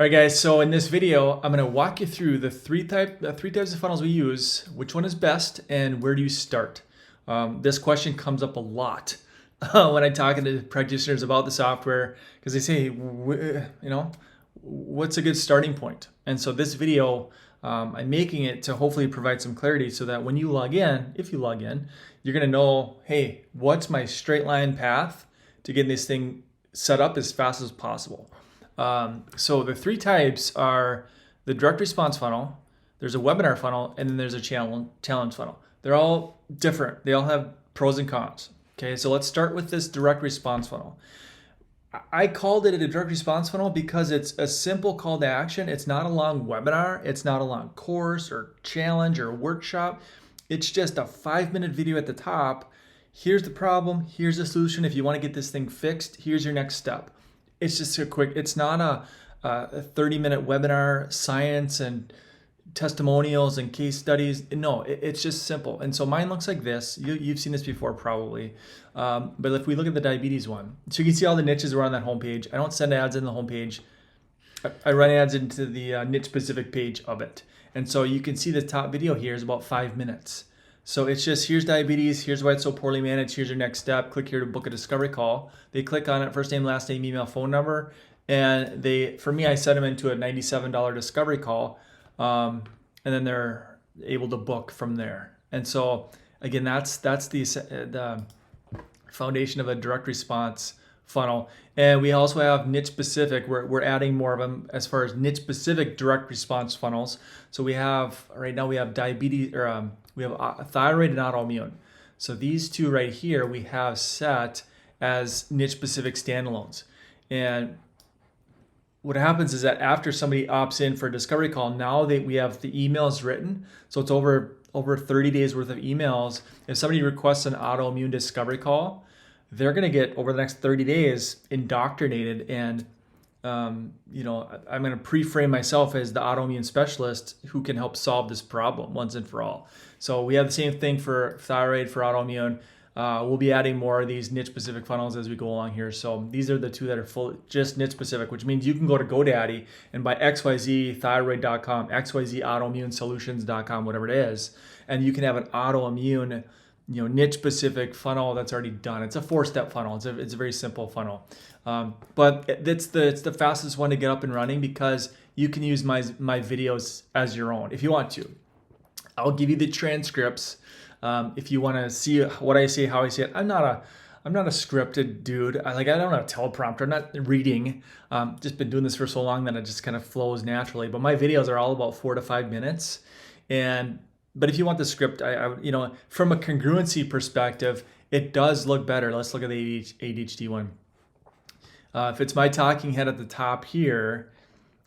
All right, guys, so in this video, I'm going to walk you through the three types of funnels we use, which one is best, and where do you start? This question comes up a lot when I'm talking to practitioners about the software because they say, what's a good starting point? And so this video, I'm making it to hopefully provide some clarity so that when you log in, if you log in, you're going to know, hey, what's my straight line path to getting this thing set up as fast as possible? So the three types are the direct response funnel, there's a webinar funnel, and then there's a challenge funnel. They're all different. They all have pros and cons. Okay, so let's start with this direct response funnel. I called it a direct response funnel because it's a simple call to action. It's not a long webinar. It's not a long course or challenge or workshop. It's just a 5-minute video at the top. Here's the problem. Here's the solution. If you want to get this thing fixed, here's your next step. It's just a quick, it's not a 30-minute webinar, science and testimonials and case studies. No, it's just simple. And so mine looks like this. You've seen this before probably. But if we look at the diabetes one, so you can see all the niches are on that homepage. I don't send ads in the homepage. I run ads into the niche specific page of it. And so you can see the top video here is about 5 minutes. So it's just, here's diabetes, here's why it's so poorly managed, here's your next step, click here to book a discovery call. They click on it, first name, last name, email, phone number, and for me, I set them into a $97 discovery call, and then they're able to book from there. And so again, that's the foundation of a direct response funnel. And we also have niche specific. We're adding more of them as far as niche specific direct response funnels. So we have, right now we have diabetes, or we have thyroid and autoimmune. So these two right here we have set as niche specific standalones. And what happens is that after somebody opts in for a discovery call, now we have the emails written. So it's over 30 days worth of emails. If somebody requests an autoimmune discovery call, they're going to get over the next 30 days indoctrinated. And I'm going to pre-frame myself as the autoimmune specialist who can help solve this problem once and for all. So we have the same thing for thyroid, for autoimmune. We'll be adding more of these niche specific funnels as we go along here. So these are the two that are just niche specific, which means you can go to GoDaddy and buy xyzthyroid.com, xyzautoimmunesolutions.com, whatever it is, and you can have an autoimmune niche specific funnel that's already done. It's a 4-step funnel. It's a very simple funnel. But it's the fastest one to get up and running because you can use my videos as your own if you want to. I'll give you the transcripts if you want to see what I say, how I say it. I'm not a scripted dude. I don't have a teleprompter. I'm not reading. Just been doing this for so long that it just kind of flows naturally. But my videos are all about 4 to 5 minutes. But if you want the script, from a congruency perspective, it does look better. Let's look at the ADHD one. If it's my talking head at the top here,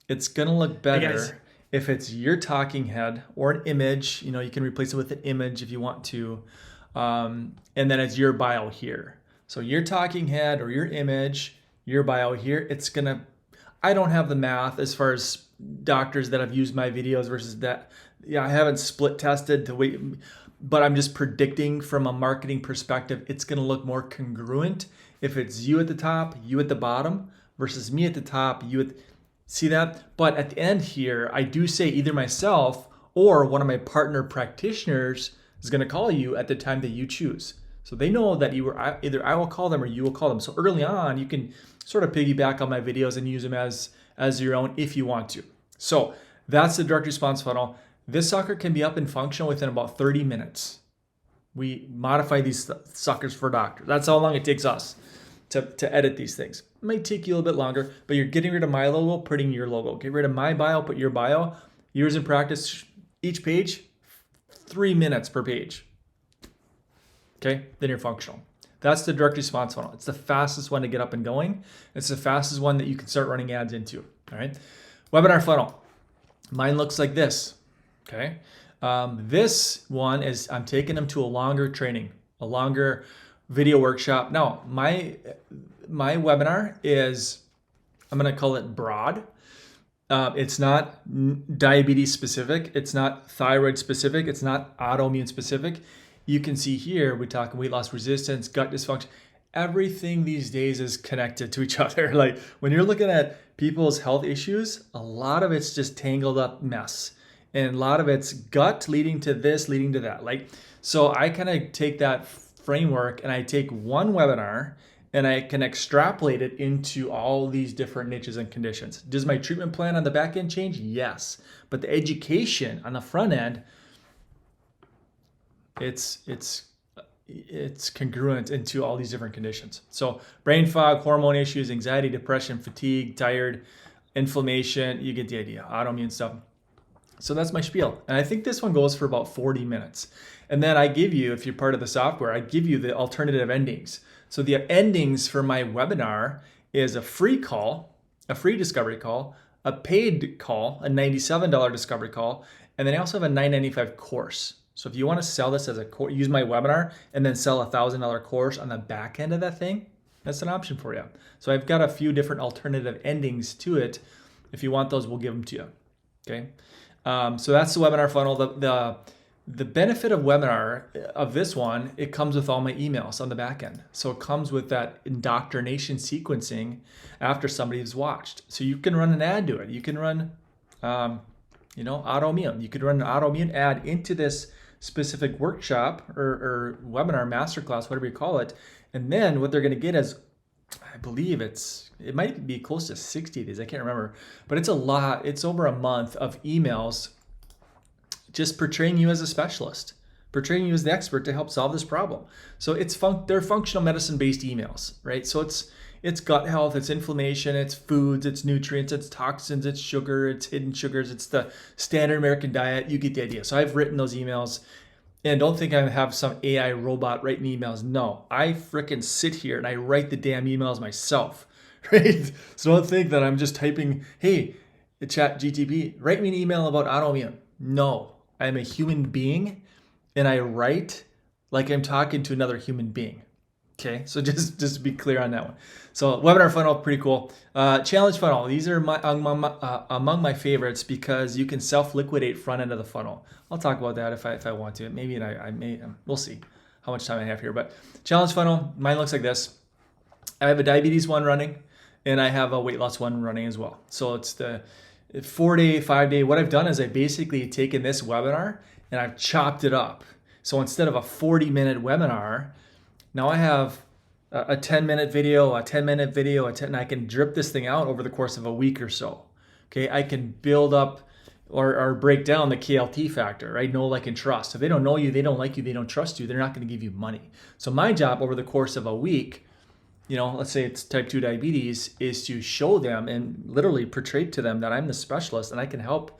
it's gonna look better. If it's your talking head or an image, you can replace it with an image if you want to. And then it's your bio here. So your talking head or your image, your bio here, I don't have the math as far as doctors that have used my videos versus that. Yeah, I haven't split tested to wait, but I'm just predicting from a marketing perspective, it's going to look more congruent if it's you at the top, you at the bottom versus me at the top, see that? But at the end here, I do say either myself or one of my partner practitioners is going to call you at the time that you choose. So they know that either I will call them or you will call them. So early on, you can sort of piggyback on my videos and use them as your own if you want to. So that's the direct response funnel. This sucker can be up and functional within about 30 minutes. We modify these suckers for doctors. That's how long it takes us to edit these things. It might take you a little bit longer, but you're getting rid of my logo, putting your logo. Get rid of my bio, put your bio. Years in practice, each page, 3 minutes per page. Okay, then you're functional. That's the direct response funnel. It's the fastest one to get up and going. It's the fastest one that you can start running ads into. All right, webinar funnel. Mine looks like this. Okay, this one is I'm taking them to a longer training, a longer video workshop. Now, my webinar is, I'm going to call it broad. It's not diabetes specific. It's not thyroid specific. It's not autoimmune specific. You can see here, we talk weight loss resistance, gut dysfunction. everything these days is connected to each other. Like when you're looking at people's health issues, a lot of it's just tangled up mess. And a lot of it's gut leading to this, leading to that. Like, so I kind of take that framework and I take one webinar and I can extrapolate it into all these different niches and conditions. Does my treatment plan on the back end change? Yes. But the education on the front end, it's congruent into all these different conditions. So brain fog, hormone issues, anxiety, depression, fatigue, tired, inflammation, you get the idea, autoimmune stuff. So that's my spiel. And I think this one goes for about 40 minutes. And then I give you, if you're part of the software, I give you the alternative endings. So the endings for my webinar is a free call, a free discovery call, a paid call, a $97 discovery call, and then I also have a $9.95 course. So if you want to sell this as a course, use my webinar and then sell a $1,000 course on the back end of that thing, that's an option for you. So I've got a few different alternative endings to it. If you want those, we'll give them to you. Okay. So that's the webinar funnel. The benefit of webinar of this one, it comes with all my emails on the back end. So it comes with that indoctrination sequencing after somebody's watched. So you can run an ad to it. You can run, autoimmune. You could run an autoimmune ad into this specific workshop or webinar, masterclass, whatever you call it. And then what they're going to get is, I believe it might be close to 60 days. I can't remember, but it's a lot. It's over a month of emails just portraying you as a specialist, portraying you as the expert to help solve this problem. So they're functional medicine based emails, right? So it's gut health, it's inflammation, it's foods, it's nutrients, it's toxins, it's sugar, it's hidden sugars, it's the standard American diet. You get the idea. So I've written those emails. And don't think I have some AI robot writing emails. No, I frickin' sit here and I write the damn emails myself, right? So don't think that I'm just typing, hey, chat GTP, write me an email about autoimmune. No, I'm a human being and I write like I'm talking to another human being. Okay, so just to be clear on that one. So webinar funnel, pretty cool. Challenge funnel, these are among my favorites because you can self-liquidate front end of the funnel. I'll talk about that if I want to. Maybe I may, we'll see how much time I have here. But challenge funnel, mine looks like this. I have a diabetes one running and I have a weight loss one running as well. So it's the 4-day, 5-day. What I've done is I've basically taken this webinar and I've chopped it up. So instead of a 40-minute webinar, now I have a 10-minute video, a 10-minute video, and I can drip this thing out over the course of a week or so. Okay, I can build up or break down the KLT factor, right? Know, like, and trust. If they don't know you, they don't like you, they don't trust you, they're not going to give you money. So my job over the course of a week, let's say it's type 2 diabetes, is to show them and literally portray to them that I'm the specialist and I can help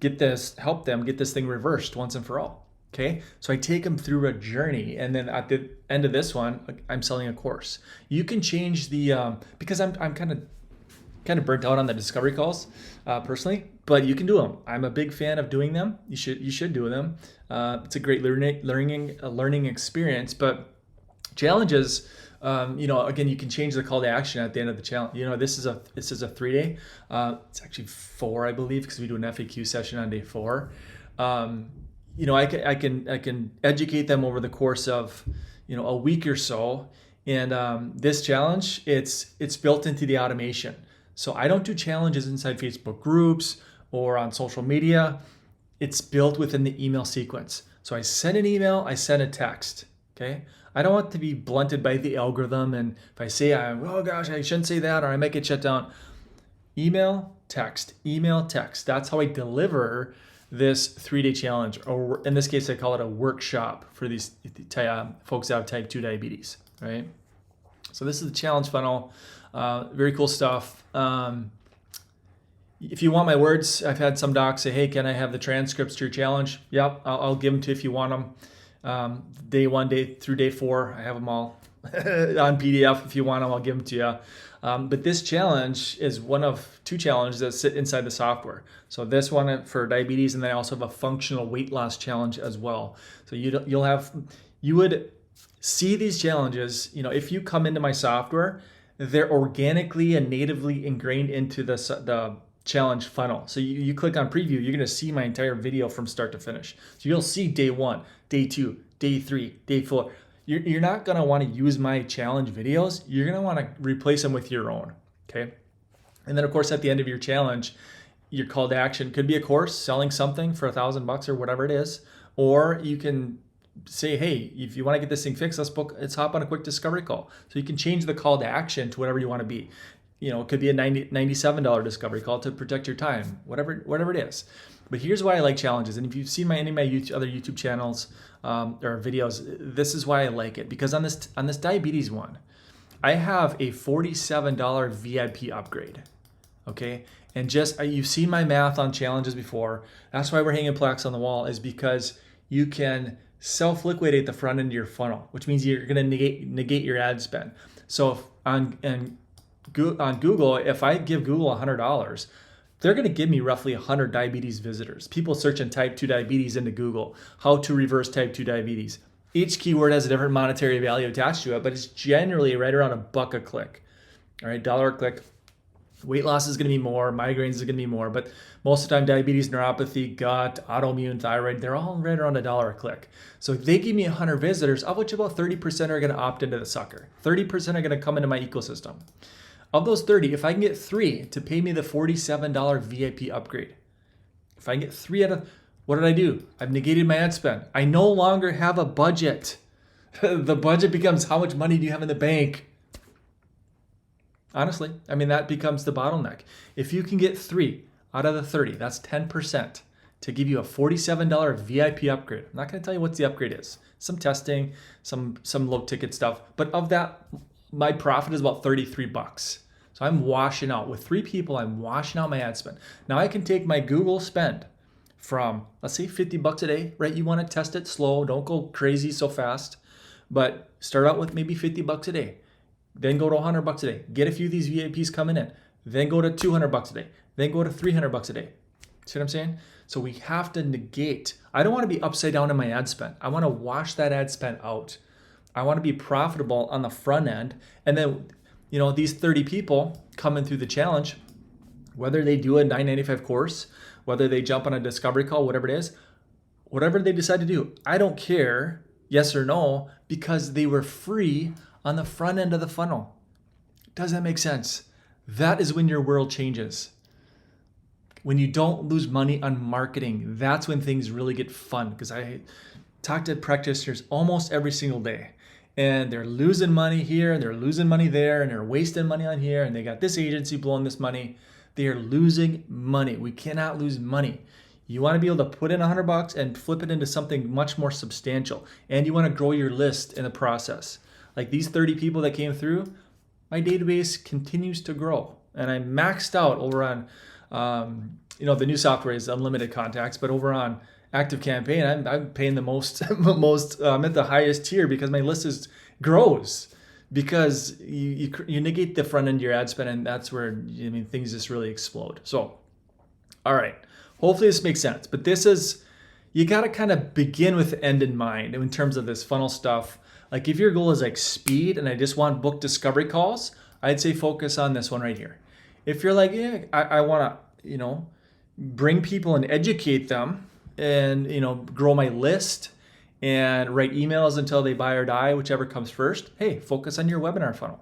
them get this thing reversed once and for all. Okay, so I take them through a journey, and then at the end of this one, I'm selling a course. You can change the because I'm kind of burnt out on the discovery calls personally, but you can do them. I'm a big fan of doing them. You should do them. It's a great learning experience. But challenges, again, you can change the call to action at the end of the challenge. This is a 3-day. It's actually 4, I believe, because we do an FAQ session on day 4. I can educate them over the course of, a week or so. And this challenge, it's built into the automation. So I don't do challenges inside Facebook groups or on social media. It's built within the email sequence. So I send an email, I send a text. Okay. I don't want to be blunted by the algorithm. And if I say, oh gosh, I shouldn't say that, or I might get shut down. Email, text. That's how I deliver this 3-day challenge, or in this case, I call it a workshop for these folks that have type 2 diabetes, right? So this is the challenge funnel. Very cool stuff. If you want my words, I've had some docs say, hey, can I have the transcripts to your challenge? Yep, I'll give them to you if you want them. Day 1 through day 4, I have them all on PDF. If you want them, I'll give them to you. But this challenge is one of 2 challenges that sit inside the software. So this one for diabetes, and then I also have a functional weight loss challenge as well. So you would see these challenges, if you come into my software, they're organically and natively ingrained into the challenge funnel. So you click on preview, you're going to see my entire video from start to finish. So you'll see day 1, day 2, day 3, day 4. you're not going to want to use my challenge videos. You're going to want to replace them with your own. Okay. And then of course, at the end of your challenge, your call to action could be a course selling something for $1,000 or whatever it is, or you can say, hey, if you want to get this thing fixed, let's hop on a quick discovery call. So you can change the call to action to whatever you want to be. It could be a $97 discovery call to protect your time, whatever it is. But here's why I like challenges. And if you've seen any of my other YouTube channels or videos, this is why I like it. Because on this diabetes one, I have a $47 VIP upgrade. Okay. And you've seen my math on challenges before. That's why we're hanging plaques on the wall, is because you can self-liquidate the front end of your funnel, which means you're going to negate your ad spend. So on Google, if I give Google $100, they're going to give me roughly 100 diabetes visitors. People searching type 2 diabetes into Google, how to reverse type 2 diabetes. Each keyword has a different monetary value attached to it, but it's generally right around $1 a click. All right, $1 a click. Weight loss is going to be more, migraines is going to be more, but most of the time, diabetes, neuropathy, gut, autoimmune, thyroid, they're all right around $1 a click. So if they give me 100 visitors, of which about 30% are going to opt into the sucker. 30% are going to come into my ecosystem. Of those 30, if I can get 3 to pay me the $47 VIP upgrade, if I can get 3 out of, what did I do? I've negated my ad spend. I no longer have a budget. The budget becomes how much money do you have in the bank? Honestly, I mean, that becomes the bottleneck. If you can get 3 out of the 30, that's 10% to give you a $47 VIP upgrade. I'm not going to tell you what the upgrade is. Some testing, some low ticket stuff. But of that, my profit is about $33. So I'm washing out. With 3 people, I'm washing out my ad spend. Now I can take my Google spend from, let's say, $50 a day, right? You want to test it slow. Don't go crazy so fast. But start out with maybe $50 a day. Then go to $100 a day. Get a few of these VIPs coming in. Then go to $200 a day. Then go to $300 a day. See what I'm saying? So we have to negate. I don't want to be upside down in my ad spend. I want to wash that ad spend out. I want to be profitable on the front end. And then, these 30 people coming through the challenge, whether they do a $9.95 course, whether they jump on a discovery call, whatever it is, whatever they decide to do, I don't care, yes or no, because they were free on the front end of the funnel. Does that make sense? That is when your world changes. When you don't lose money on marketing, that's when things really get fun. Because I talk to practitioners almost every single day. And they're losing money here, and they're losing money there, and they're wasting money on here, and they got this agency blowing this money. They are losing money. We cannot lose money. You want to be able to put in $100 and flip it into something much more substantial. And you want to grow your list in the process. Like these 30 people that came through, my database continues to grow. And I maxed out over on, the new software is unlimited contacts, but over on Active Campaign, I'm paying the most, I'm at the highest tier because my list grows. Because you negate the front end of your ad spend, and that's where things just really explode. So, all right, hopefully this makes sense. But you got to kind of begin with the end in mind in terms of this funnel stuff. Like if your goal is like speed and I just want book discovery calls, I'd say focus on this one right here. If you're like, yeah, I want to, bring people and educate them and, grow my list and write emails until they buy or die, whichever comes first, hey, focus on your webinar funnel.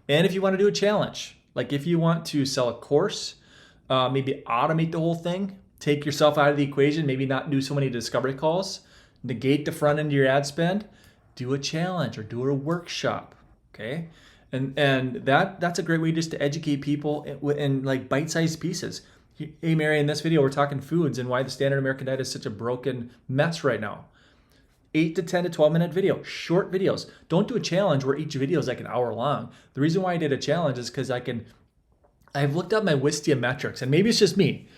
And if you want to do a challenge, like if you want to sell a course, maybe automate the whole thing, take yourself out of the equation, maybe not do so many discovery calls, negate the front end of your ad spend, do a challenge or do a workshop, okay? And that's a great way just to educate people in like bite-sized pieces. Hey, Mary, in this video, we're talking foods and why the standard American diet is such a broken mess right now. 8 to 10 to 12 minute video, short videos. Don't do a challenge where each video is like an hour long. The reason why I did a challenge is because I've looked up my Wistia metrics, and maybe it's just me,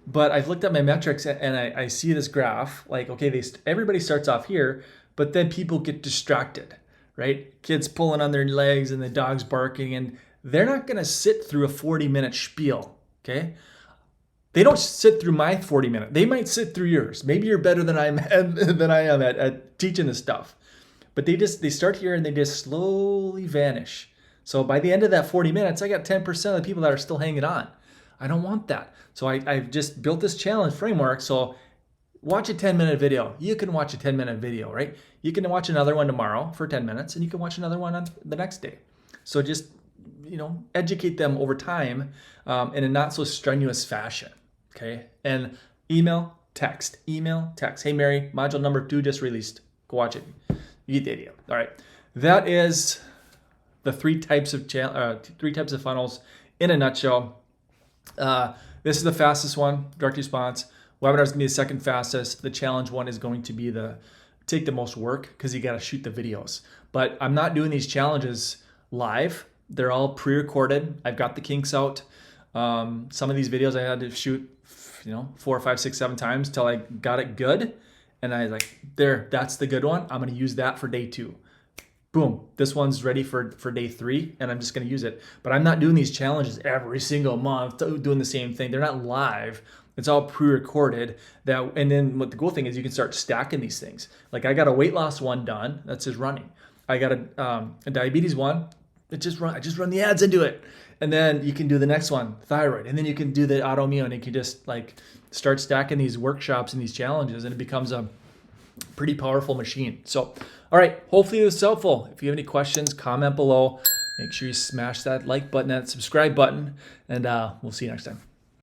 but I've looked at my metrics and I see this graph, like, okay, everybody starts off here, but then people get distracted, right? Kids pulling on their legs and the dog's barking, and they're not gonna sit through a 40-minute spiel, okay? They don't sit through my 40-minute. They might sit through yours. Maybe you're better than I am at teaching this stuff. But they start here and they just slowly vanish. So by the end of that 40 minutes, I got 10% of the people that are still hanging on. I don't want that. So I've just built this challenge framework. So watch a 10-minute video. You can watch a 10-minute video, right? You can watch another one tomorrow for 10 minutes, and you can watch another one on the next day. So just, educate them over time in a not so strenuous fashion, okay? And email, text. Hey, Mary, module number 2 just released. Go watch it. You get the idea. All right. That is the three types of funnels in a nutshell. This is the fastest one, direct response. Webinar is going to be the second fastest. The challenge one is going to be take the most work because you got to shoot the videos. But I'm not doing these challenges live. They're all pre-recorded. I've got the kinks out. Some of these videos I had to shoot, 4, 5, 6, 7 times till I got it good. And I was like, that's the good one. I'm going to use that for day 2. Boom, this one's ready for day 3, and I'm just going to use it. But I'm not doing these challenges every single month, doing the same thing. They're not live. It's all pre-recorded. And then what the cool thing is, you can start stacking these things. Like I got a weight loss one done. That's just running. I got a diabetes one. I just run the ads into it. And then you can do the next one, thyroid. And then you can do the autoimmune. And you can just start stacking these workshops and these challenges, and it becomes a pretty powerful machine. So, all right, hopefully this is helpful. If you have any questions, comment below. Make sure you smash that like button, that subscribe button, and we'll see you next time.